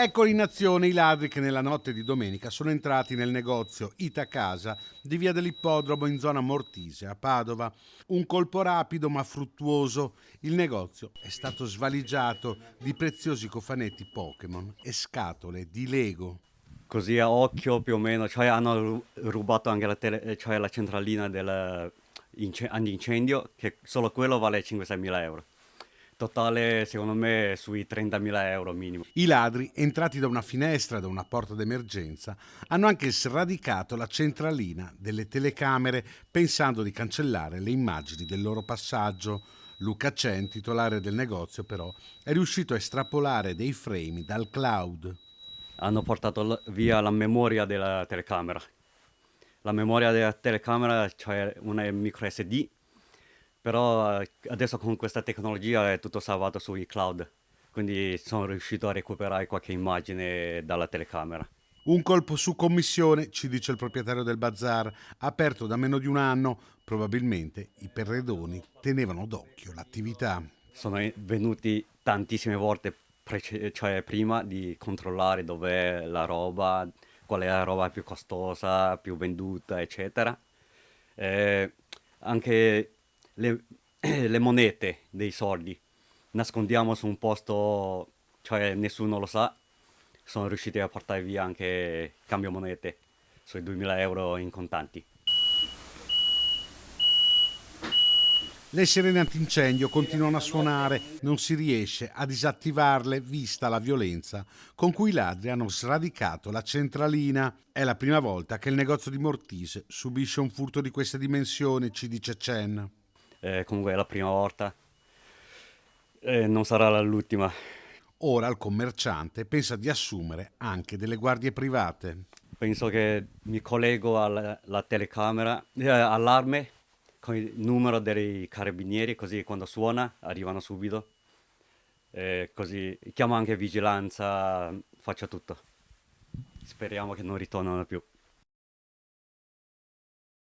Eccoli in azione i ladri che nella notte di domenica sono entrati nel negozio Itacasa di via dell'Ippodromo in zona Mortise, a Padova. Un colpo rapido ma fruttuoso. Il negozio è stato svaligiato di preziosi cofanetti Pokémon e scatole di Lego. Così a occhio più o meno, cioè hanno rubato anche cioè la centralina antincendio, che solo quello vale 5-6 mila euro. Totale, secondo me, sui 30.000 euro minimo. I ladri, entrati da una finestra, da una porta d'emergenza, hanno anche sradicato la centralina delle telecamere pensando di cancellare le immagini del loro passaggio. Luca Cen, titolare del negozio, però, è riuscito a estrapolare dei frame dal cloud. Hanno portato via la memoria della telecamera. La memoria della telecamera, cioè una micro SD, però adesso con questa tecnologia è tutto salvato sui cloud, quindi sono riuscito a recuperare qualche immagine dalla telecamera. Un colpo su commissione, ci dice il proprietario del bazar, aperto da meno di un anno. Probabilmente i perredoni tenevano d'occhio l'attività. Sono venuti tantissime volte cioè prima di controllare dov'è la roba, qual è la roba più costosa, più venduta, eccetera. Eh, Anche le, le monete dei soldi nascondiamo su un posto, cioè nessuno lo sa. Sono riusciti a portare via anche cambio monete sui 2000 euro in contanti. Le sirene antincendio continuano a suonare, non si riesce a disattivarle vista la violenza con cui i ladri hanno sradicato la centralina. È la prima volta che il negozio di Mortise subisce un furto di queste dimensioni, ci dice Chen. Comunque è la prima volta, non sarà l'ultima. Ora il commerciante pensa di assumere anche delle guardie private. Penso che mi collego alla telecamera, allarme con il numero dei carabinieri, così quando suona arrivano subito. Così chiamo anche vigilanza, faccio tutto. Speriamo che non ritornano più.